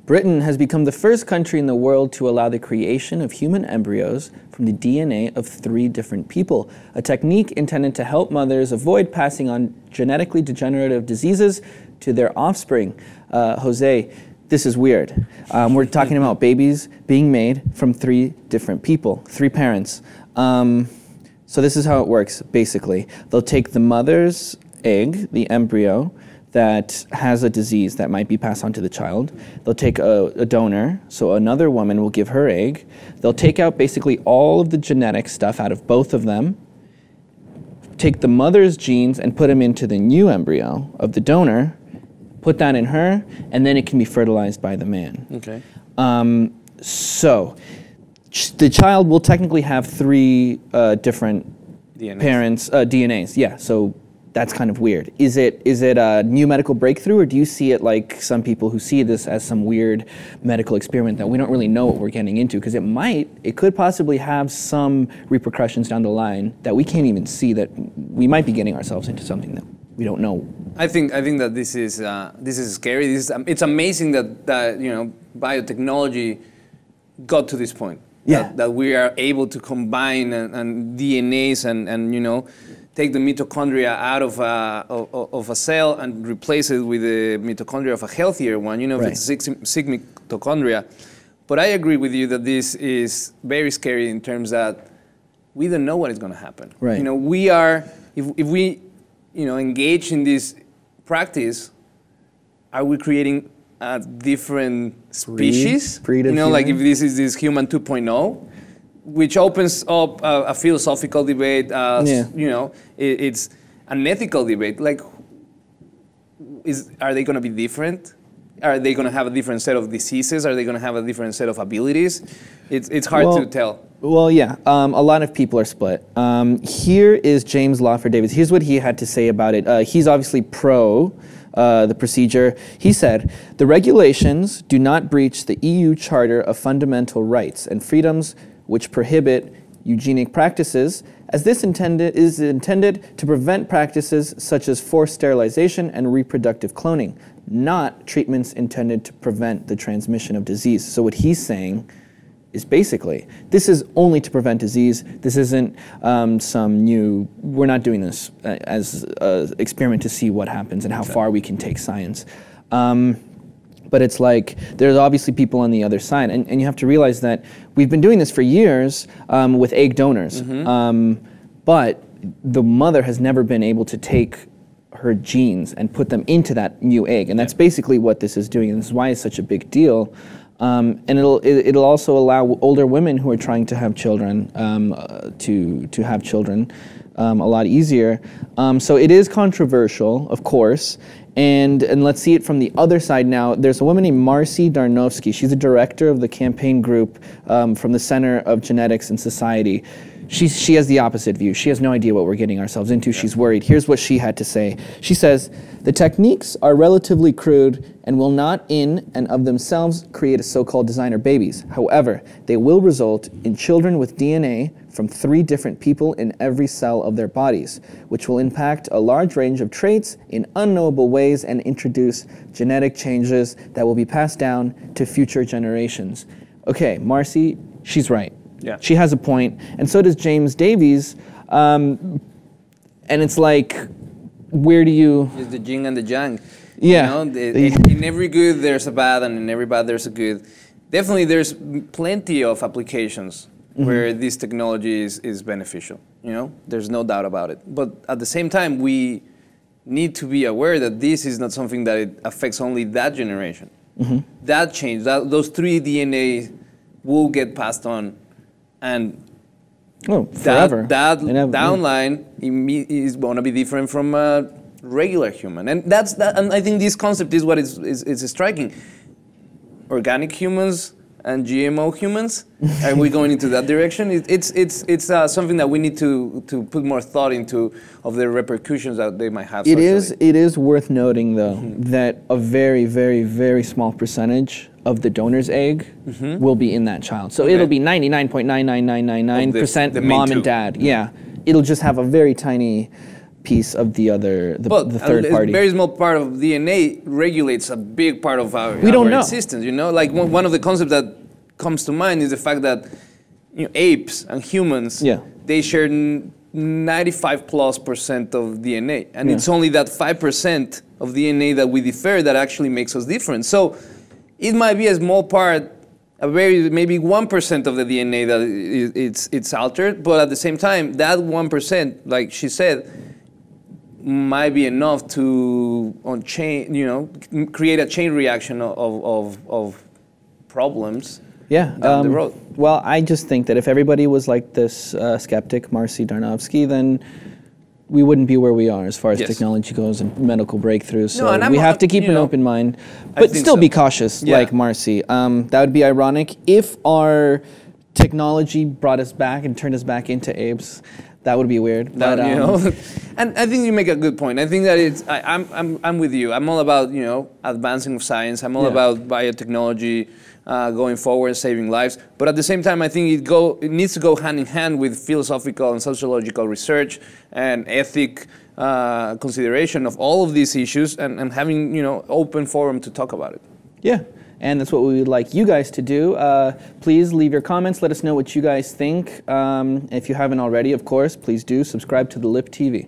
Britain has become the first country in the world to allow the creation of human embryos from the DNA of 3 different people, a technique intended to help mothers avoid passing on genetically degenerative diseases to their offspring. Jose, this is weird. We're talking about babies being made from 3 different people, 3 parents. So this is how it works, basically. They'll take the mother's egg, the embryo, that has a disease that might be passed on to the child. They'll take a donor, so another woman will give her egg. They'll take out basically all of the genetic stuff out of both of them, take the mother's genes and put them into the new embryo of the donor, put that in her, and then it can be fertilized by the man. Okay. So the child will technically have 3 different parents' DNAs. Yeah, so that's kind of weird. Is it a new medical breakthrough, or do you see it like some people who see this as some weird medical experiment that we don't really know what we're getting into? Because it could possibly have some repercussions down the line that we can't even see, that we might be getting ourselves into something that we don't know. I think that this is scary. It's amazing that biotechnology got to this point. Yeah. That we are able to combine and DNAs and take the mitochondria out of a cell and replace it with the mitochondria of a healthier one, if Right. it's sick mitochondria. But I agree with you that this is very scary in terms that we don't know what is going to happen. Right. We are, if we, engage in this practice, are we creating a different species? Breed of like if human? this human 2.0, which opens up a philosophical debate. It's an ethical debate. Like, are they going to be different? Are they going to have a different set of diseases? Are they going to have a different set of abilities? It's hard to tell. Well, yeah, a lot of people are split. Here is James Lawford Davies. Here's what he had to say about it. He's obviously pro the procedure. He said, "The regulations do not breach the EU Charter of Fundamental Rights and Freedoms, which prohibit eugenic practices, as this is intended to prevent practices such as forced sterilization and reproductive cloning, not treatments intended to prevent the transmission of disease." So what he's saying is basically, this is only to prevent disease. This isn't we're not doing this as an experiment to see what happens and how far we can take science. But it's like, there's obviously people on the other side, and you have to realize that we've been doing this for years with egg donors, but the mother has never been able to take her genes and put them into that new egg, and that's basically what this is doing, and this is why it's such a big deal. And it'll also allow older women who are trying to have children to have children a lot easier. So it is controversial, of course. And let's see it from the other side now. There's a woman named Marcy Darnovsky. She's a director of the campaign group from the Center of Genetics and Society. She has the opposite view. She has no idea what we're getting ourselves into. She's worried. Here's what she had to say. She says, "The techniques are relatively crude and will not in and of themselves create a so-called designer babies. However, they will result in children with DNA from 3 different people in every cell of their bodies, which will impact a large range of traits in unknowable ways and introduce genetic changes that will be passed down to future generations." Okay, Marcy, she's right. Yeah. She has a point, and so does James Davies. And it's like, where do you... It's the yin and the yang. Yeah. In every good, there's a bad, and in every bad, there's a good. Definitely, there's plenty of applications where this technology is beneficial. There's no doubt about it. But at the same time, we need to be aware that this is not something that it affects only that generation. That change, those 3 DNA will get passed on. And forever. that downline is going to be different from a regular human, and and I think this concept is what is striking. Organic humans and GMO humans, are we going into that direction? It's something that we need to put more thought into, of the repercussions that they might have. It is worth noting though that a very, very, very small percentage of the donor's egg will be in that child. So it'll be 99.99999% mom and dad. Yeah, it'll just have a very tiny piece of the other, the third party. A very small part of DNA regulates a big part of our, we don't know. existence. You know, like one of the concepts that comes to mind is the fact that apes and humans, they share 95+% of DNA, and it's only that 5% of DNA that we differ that actually makes us different. So it might be a small part, maybe 1% of the DNA that it's altered, but at the same time, that 1%, like she said, might be enough to create a chain reaction of problems. Down the road. Well, I just think that if everybody was like this skeptic, Marcy Darnovsky, then we wouldn't be where we are as far as technology goes and medical breakthroughs. So we have to keep an open mind, but still be cautious, like Marcy. That would be ironic if our technology brought us back and turned us back into apes. That would be weird. But, and I think you make a good point. I think that I'm with you. I'm all about advancing of science. I'm all about biotechnology. Going forward, saving lives. But at the same time, I think it needs to go hand in hand with philosophical and sociological research and ethic consideration of all of these issues and having open forum to talk about it. Yeah, and that's what we would like you guys to do. Please leave your comments. Let us know what you guys think. If you haven't already, of course, please do subscribe to the Lip TV.